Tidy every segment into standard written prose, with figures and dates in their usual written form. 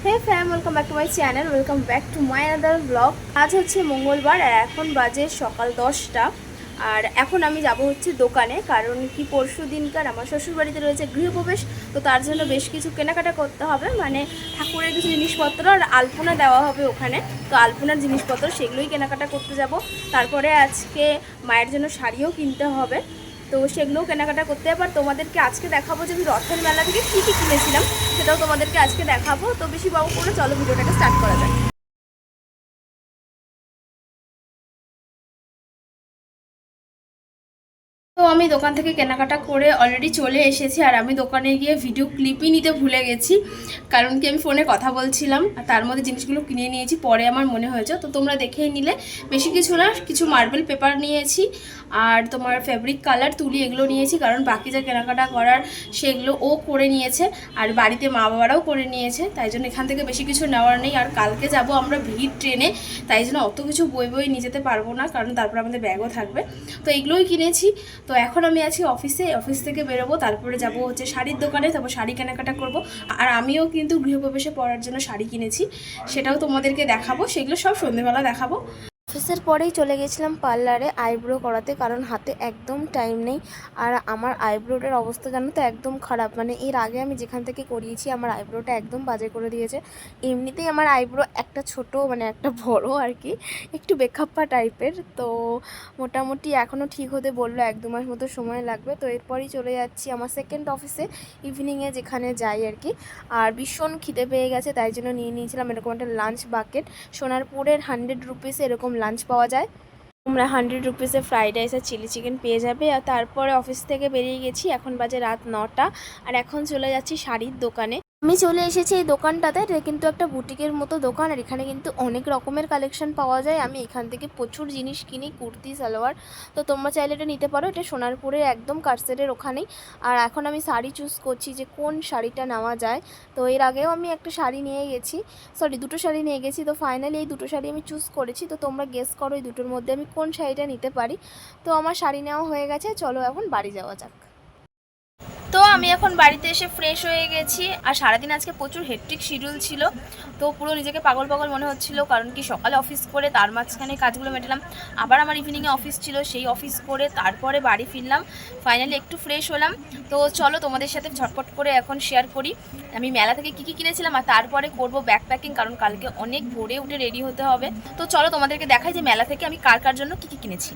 Hey fam, welcome back to my channel, welcome back to my other blog. আজ হচ্ছে মঙ্গলবার আর এখন বাজে সকাল 10টা। আর এখন আমি যাব হচ্ছে দোকানে, কারণ কি পরশু দিনকার আমার শ্বশুরবাড়িতে রয়েছে গৃহপ্রবেশ। তো তার জন্য বেশ কিছু কেনাকাটা করতে হবে, মানে ঠাকুরের কিছু জিনিসপত্র আর আলপনা দেওয়া হবে ওখানে। তো আলপনার জিনিসপত্র সেগুলোই কেনাকাটা করতে যাব। তারপরে আজকে মায়ের জন্য শাড়িও কিনতে হবে, তো সেগুলোও কেনাকাটা করতে হবে। আর তোমাদেরকে আজকে দেখাবো যে আমি রথের মেলা থেকে কী কী কিনেছিলাম, সেটাও তোমাদেরকে আজকে দেখাবো। তো বেশি বাবু করে চলো ভিডিওটাকে স্টার্ট করা যাক। তো আমি দোকান থেকে কেনাকাটা করে অলরেডি চলে এসেছি, আর আমি দোকানে গিয়ে ভিডিও ক্লিপই নিতে ভুলে গেছি, কারণ কি আমি ফোনে কথা বলছিলাম আর তার মধ্যে জিনিসগুলো কিনে নিয়েছি। পরে আমার মনে হয়েছে, তো তোমরা দেখেই নিলে। বেশি কিছু না, কিছু মার্বেল পেপার নিয়েছি আর তোমার ফেব্রিক কালার তুলি এগুলো নিয়েছি, কারণ বাকি যা কেনাকাটা করার সেগুলো ও করে নিয়েছে আর বাড়িতে মা বাবারাও করে নিয়েছে, তাই জন্য এখান থেকে বেশি কিছু নেওয়ার নেই। আর কালকে যাব আমরা ভিড় ট্রেনে, তাই জন্য অত কিছু বই বই নিয়ে যেতে পারবো না, কারণ তারপর আমাদের ব্যাগও থাকবে। তো এগুলোই কিনেছি। তো এখন আমি আছি অফিসে, অফিস থেকে বেরোবো, তারপরে যাব হচ্ছে শাড়ির দোকানে, তারপর শাড়ি কেনাকাটা করব। আর আমিও কিন্তু গৃহপ্রবেশে পরার জন্য শাড়ি কিনেছি, সেটাও তোমাদেরকে দেখাবো। সেগুলো সব সন্ধ্যেবেলা দেখাবো। অফিসের পরেই চলে গেছিলাম পার্লারে আইব্রো করাতে, কারণ হাতে একদম টাইম নেই। আর আমার আইব্রোটার অবস্থা জানো তো একদম খারাপ, মানে এর আগে আমি যেখান থেকে করিয়েছি আমার আইব্রোটা একদম বাজে করে দিয়েছে। এমনিতেই আমার আইব্রো একটা ছোট, মানে একটা বড় আর কি, একটু বেখাপ্পা টাইপের। তো মোটামুটি এখনও ঠিক হতে বললো 1-2 মাস মতো সময় লাগবে। তো এরপরই চলে যাচ্ছি আমার সেকেন্ড অফিসে, ইভিনিংয়ে যেখানে যাই আর কি। আর ভীষণ খিদে পেয়ে গেছে, তাই জন্য নিয়ে নিয়েছিলাম এরকম একটা লাঞ্চ বাকেট। সোনারপুরের 100 রুপিসে এরকম লাঞ্চ পাওয়া যায়। তোমরা 100 রুপিসে ফ্রাইড রাইস আর চিলি চিকেন পেয়ে যাবে। আর তারপরে অফিস থেকে বেরিয়ে গেছি, এখন বাজে রাত 9টা। আর এখন চলে যাচ্ছি শাড়ির দোকানে। আমি চলে এসেছি এই দোকানটাতে, এটা কিন্তু একটা বুটিকের মতো দোকান, আর এখানে কিন্তু অনেক রকমের কালেকশন পাওয়া যায়। আমি এখান থেকে প্রচুর জিনিস কিনি, কুর্তি সালোয়ার। তো তোমরা চাইলে এটা নিতে পারো, এটা সোনারপুরের একদম কারসেটের ওখানেই। আর এখন আমি শাড়ি চুজ করছি যে কোন শাড়িটা নেওয়া যায়। তো এর আগেও আমি একটা শাড়ি নিয়ে গেছি, দুটো শাড়ি নিয়ে গেছি। তো ফাইনালি এই দুটো শাড়ি আমি চুজ করেছি। তো তোমরা গেস করো এই দুটোর মধ্যে আমি কোন শাড়িটা নিতে পারি। তো আমার শাড়ি নেওয়া হয়ে গেছে, চলো এখন বাড়ি যাওয়া যাক। তো আমি এখন বাড়িতে এসে ফ্রেশ হয়ে গেছি। আর সারাদিন আজকে প্রচুর হেক্টিক শিডিউল ছিল, তো পুরো নিজেকে পাগল পাগল মনে হচ্ছিল, কারণ কি সকালে অফিস করে তার মাঝখানে কাজগুলো মেটালাম, আবার আমার ইভিনিংয়ে অফিস ছিল, সেই অফিস করে তারপরে বাড়ি ফিরলাম, ফাইনালি একটু ফ্রেশ হলাম। তো চলো তোমাদের সাথে ঝটপট করে এখন শেয়ার করি আমি মেলা থেকে কী কী কিনেছিলাম, আর তারপরে করব ব্যাগ প্যাকিং, কারণ কালকে অনেক ভোরে উঠে রেডি হতে হবে। তো চলো তোমাদেরকে দেখাই যে মেলা থেকে আমি কার কার জন্য কী কী কিনেছি।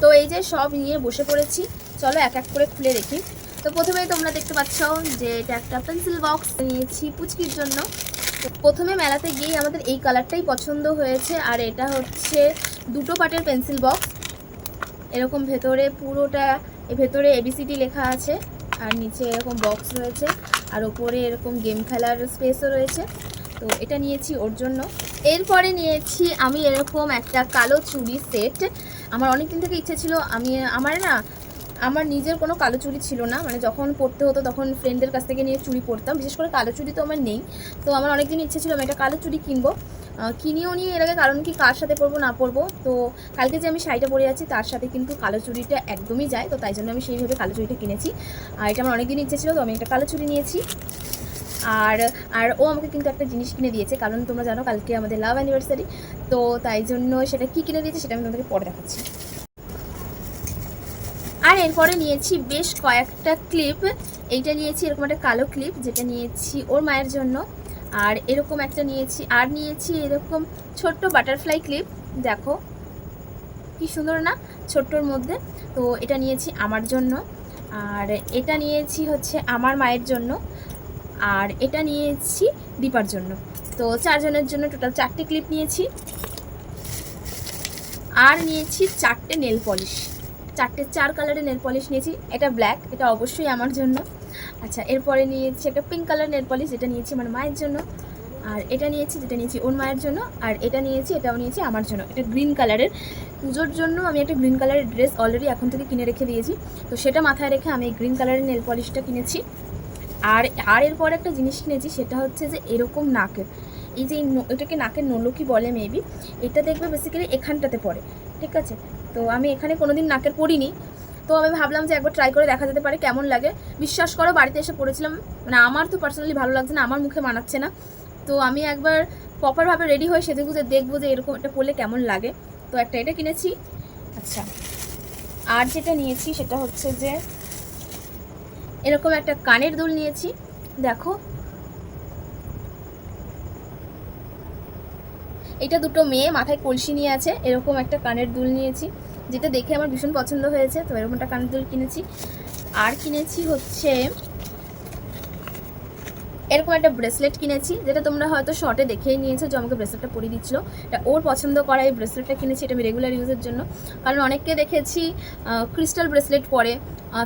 তো এই যে সব নিয়ে বসে পড়েছি, চলো এক এক করে খুলে দেখি। তো প্রথমেই তোমরা দেখতে পাচ্ছ যে এটা একটা পেন্সিল বক্স নিয়েছি পুচকির জন্য। তো প্রথমে মেলাতে গিয়ে আমাদের এই কালারটাই পছন্দ হয়েছে, আর এটা হচ্ছে 2 পার্টের পেন্সিল বক্স। এরকম ভেতরে পুরোটা, ভেতরে ABCD লেখা আছে, আর নিচে এরকম বক্স রয়েছে, আর ওপরে এরকম গেম খেলার স্পেসও রয়েছে। তো এটা নিয়েছি ওর জন্য। এরপরে নিয়েছি আমি এরকম একটা কালো চুড়ি সেট। আমার অনেক দিন থেকে ইচ্ছে ছিল, আমার নিজের কোনো কালো চুড়ি ছিল না, মানে যখন পড়তে হতো তখন ফ্রেন্ডের কাছ থেকে নিয়ে চুড়ি পরতাম, বিশেষ করে কালো চুড়ি তো আমার নেই। তো আমার অনেক দিন ইচ্ছে ছিল আমি একটা কালো চুড়ি কিনবো, কিনিও নিয়ে এর আগে, কারণ কি কার সাথে পরবো না পরবো। তো কালকে যে আমি শাড়িটা পরে আছি তার সাথে কিন্তু কালো চুড়িটা একদমই যায়, তো তাই জন্য আমি সেইভাবে কালো চুড়িটা কিনেছি। আর এটা আমার অনেক দিন ইচ্ছে ছিল, তো আমি একটা কালো চুড়ি নিয়েছি। আর আর ও আমাকে কিন্তু একটা জিনিস কিনে দিয়েছে, কারণ তোমরা জানো কালকে আমাদের লাভ অ্যানিভার্সারি, তো তাই জন্য সেটা কি কিনে দিয়েছে সেটা আমি তোমাদেরকে পরে দেখাচ্ছি। আর এরপরে নিয়েছি বেশ কয়েকটা ক্লিপ। এইটা নিয়েছি এরকম একটা কালো ক্লিপ, যেটা নিয়েছি ওর মায়ের জন্য। আর এরকম একটা নিয়েছি, আর নিয়েছি এরকম ছোট্ট বাটারফ্লাই ক্লিপ, দেখো কি সুন্দর না, ছোট্টর মধ্যে। তো এটা নিয়েছি আমার জন্য। আর এটা নিয়েছি হচ্ছে আমার মায়ের জন্য। আর এটা নিয়েছি দীপার জন্য। তো 4 জনের জন্য টোটাল 4টে ক্লিপ নিয়েছি। আর নিয়েছি 4টে নেল পলিশ, 4 কালারের নেল পলিশ নিয়েছি। এটা ব্ল্যাক, এটা অবশ্যই আমার জন্য। আচ্ছা, এরপরে নিয়েছি একটা পিঙ্ক কালার নেল পলিশ, যেটা নিয়েছি আমার মায়ের জন্য। আর এটা নিয়েছি, যেটা নিয়েছি ওর মায়ের জন্য। আর এটা নিয়েছি, এটাও নিয়েছি আমার জন্য। এটা গ্রিন কালারের, পুজোর জন্য আমি একটা গ্রিন কালারের ড্রেস অলরেডি এখন থেকে কিনে রেখে দিয়েছি, তো সেটা মাথায় রেখে আমি গ্রিন কালারের নেল পলিশটা কিনেছি। আর এরপর একটা জিনিস কিনেছি, সেটা হচ্ছে যে এরকম নাকের, এই যে এটাকে নাকের নলকি বলে মেবি, এটা দেখবে বেসিক্যালি এখানটাতে পড়ে, ঠিক আছে। তো আমি এখানে কোনোদিন নাকের পরিনি, তো আমি ভাবলাম যে একবার ট্রাই করে দেখা যেতে পারে কেমন লাগে। বিশ্বাস করো বাড়িতে এসে পড়েছিলাম, মানে আমার তো পার্সোনালি ভালো লাগছে না, আমার মুখে মানাচ্ছে না। তো আমি একবার প্রপারভাবে রেডি হয়ে সেজে গুজে দেখবো যে এরকম একটা পরলে কেমন লাগে। তো একটা এটা কিনেছি। আচ্ছা, আর যেটা নিয়েছি সেটা হচ্ছে যে এরকম একটা কানের দুল নিয়েছি। দেখো, এটা দুটো মেয়ে মাথায় কলসি নিয়ে আছে, এরকম একটা কানের দুল নিয়েছি, যেটা দেখে আমার ভীষণ পছন্দ হয়েছে। তো এরকম একটা কানের দুল কিনেছি। আর কিনেছি হচ্ছে এরকম একটা ব্রেসলেট কিনেছি, যেটা তোমরা হয়তো শর্টে দেখেই নিয়েছো যে আমাকে ব্রেসলেটটা পরিয়ে দিচ্ছিল। এটা ওর পছন্দ করা এই ব্রেসলেটটা কিনেছি। এটা আমি রেগুলার ইউজের জন্য, কারণ অনেককে দেখেছি ক্রিস্টাল ব্রেসলেট পরে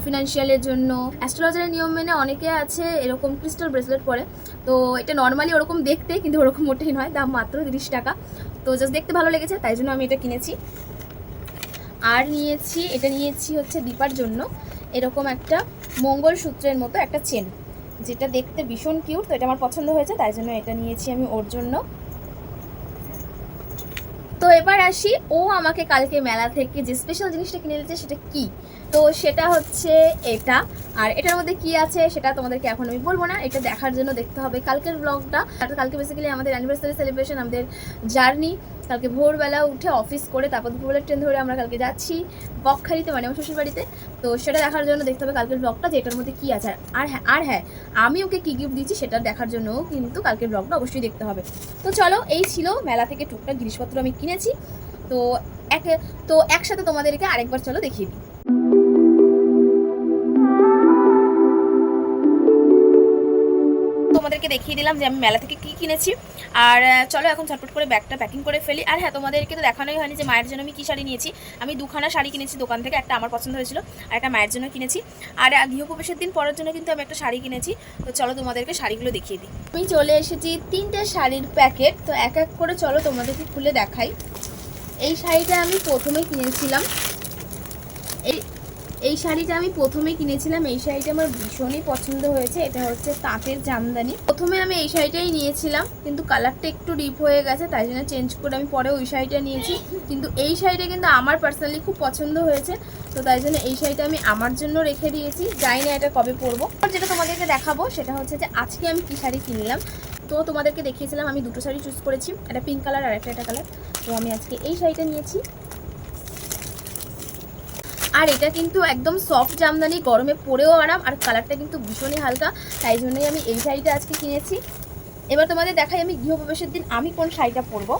ফিনান্সিয়ালের জন্য। অ্যাস্ট্রোলজারের নিয়ম মেনে অনেকে আছে এরকম ক্রিস্টাল ব্রেসলেট পরে। তো এটা নর্মালি ওরকম দেখতে, কিন্তু ওরকম মোটেই নয়, দাম মাত্র 30 টাকা। তো জাস্ট দেখতে ভালো লেগেছে, তাই জন্য আমি এটা কিনেছি। আর এটা নিয়েছি হচ্ছে দীপার জন্য এরকম একটা মঙ্গলসূত্রের মতো একটা চেন, যেটা দেখতে ভীষণ কিউট। তো এটা আমার পছন্দ হয়েছে, তাই জন্য এটা নিয়েছি আমি ওর জন্য। তো এবার আসি, ও আমাকে কালকে মেলা থেকে যে স্পেশাল জিনিসটা কিনে দিয়েছে সেটা কি। তো সেটা হচ্ছে এটা। আর এটার মধ্যে কি আছে সেটা তোমাদেরকে এখন আমি বলবো না, এটা দেখার জন্য দেখতে হবে কালকের ব্লগটা। কালকে বেসিক্যালি আমাদের অ্যানিভার্সারি সেলিব্রেশন, আমাদের জার্নি। কালকে ভোরবেলা উঠে অফিস করে তারপর দুপুরবেলা ট্রেন ধরে আমরা কালকে যাচ্ছি বকখালিতে, মানে আমার শ্বশুর বাড়িতে। তো সেটা দেখার জন্য দেখতে হবে কালকের ব্লগটা, যে এটার মধ্যে কী আছে। আর হ্যাঁ, আমি ওকে কী গিফট দিচ্ছি সেটা দেখার জন্যও কিন্তু কালকের ব্লগটা অবশ্যই দেখতে হবে। তো চলো, এই ছিল মেলা থেকে টুকটাক জিনিসপত্র আমি কিনেছি। তো একসাথে তোমাদেরকে আরেকবার চলো দেখিয়ে দিই। তোমাদেরকে দেখিয়ে দিলাম যে আমি মেলা থেকে কী কিনেছি। আর চলো এখন ঝটপট করে ব্যাগটা প্যাকিং করে ফেলি। আর হ্যাঁ, তোমাদেরকে তো দেখানোই হয়নি যে মায়ের জন্য আমি কী শাড়ি নিয়েছি। আমি দুখানা শাড়ি কিনেছি দোকান থেকে, একটা আমার পছন্দ হয়েছিল আর একটা মায়ের জন্য কিনেছি। আর গৃহপ্রবেশের দিন পরার জন্য কিন্তু আমি একটা শাড়ি কিনেছি। তো চলো তোমাদেরকে শাড়িগুলো দেখিয়ে দিই। আমি চলে এসেছি 3টে শাড়ির প্যাকেট। তো এক এক করে চলো তোমাদেরকে খুলে দেখাই। এই শাড়িটা আমি প্রথমে কিনেছিলাম, এই শাড়িটা এই শাড়িটা আমার ভীষণই পছন্দ হয়েছে। এটা হচ্ছে তাঁতের জামদানি। প্রথমে আমি এই শাড়িটাই নিয়েছিলাম, কিন্তু কালারটা একটু ডিপ হয়ে গেছে, তাই জন্য চেঞ্জ করে আমি পরে ওই শাড়িটা নিয়েছি। কিন্তু এই শাড়িটা কিন্তু আমার পার্সোনালি খুব পছন্দ হয়েছে, তো তাই জন্য এই শাড়িটা আমি আমার জন্য রেখে দিয়েছি। জানি না এটা কবে পরবো। যেটা তোমাদেরকে দেখাবো সেটা হচ্ছে যে আজকে আমি কী শাড়ি কিনলাম। তো তোমাদেরকে দেখিয়েছিলাম আমি দুটো শাড়ি চুজ করেছি, একটা পিঙ্ক কালার আর একটা কালার। তো আমি আজকে এই শাড়িটা নিয়েছি। আর এটা কিন্তু একদম সফট জামদানি, গরমে পরেও আরাম, আর কালারটা কিন্তু ভীষণই হালকা, তাই জন্যই আমি এই শাড়িটা আজকে কিনেছি। এবার তোমাদের দেখাই আমি গৃহপ্রবেশের দিন আমি কোন শাড়িটা পরবো।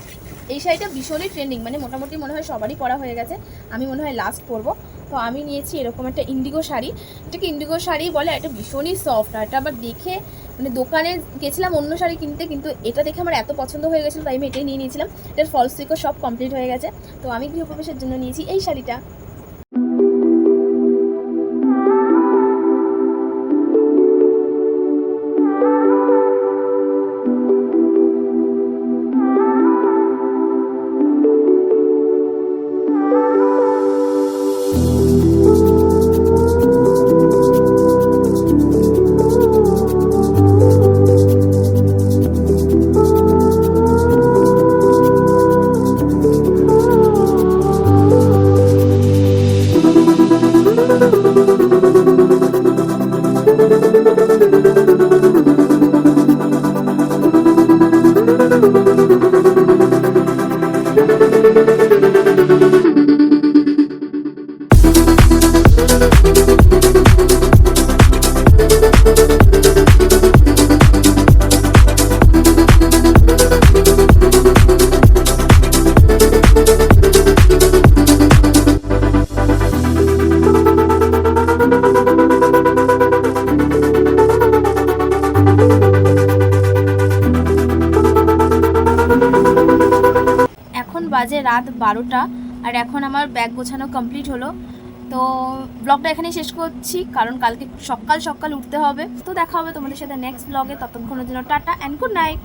এই শাড়িটা ভীষণই ট্রেন্ডিং, মানে মোটামুটি মনে হয় সবারই পরা হয়ে গেছে, আমি মনে হয় লাস্ট পরবো। তো আমি নিয়েছি এরকম একটা ইন্ডিগো শাড়ি। এটাকে ইন্ডিগো শাড়ি বলে, এটা ভীষণই সফট। আর এটা আবার দেখে, মানে দোকানে গেছিলাম অন্য শাড়ি কিনতে, কিন্তু এটা দেখে আমার এত পছন্দ হয়ে গেছিলো, তাই আমি এটাই নিয়ে নিয়েছিলাম। এটার ফলস পিকও সব কমপ্লিট হয়ে গেছে। তো আমি গৃহপ্রবেশের জন্য নিয়েছি এই শাড়িটা। বাজে রাত 12টা, আর এখন আমার ব্যাগ গোছানো কমপ্লিট হলো। তো ব্লগটা এখানেই শেষ করছি, কারণ কালকে সকাল সকাল উঠতে হবে। তো দেখা হবে তোমাদের সাথে নেক্সট ব্লগে। ততক্ষণের জন্য টাটা অ্যান্ড গুড নাইট।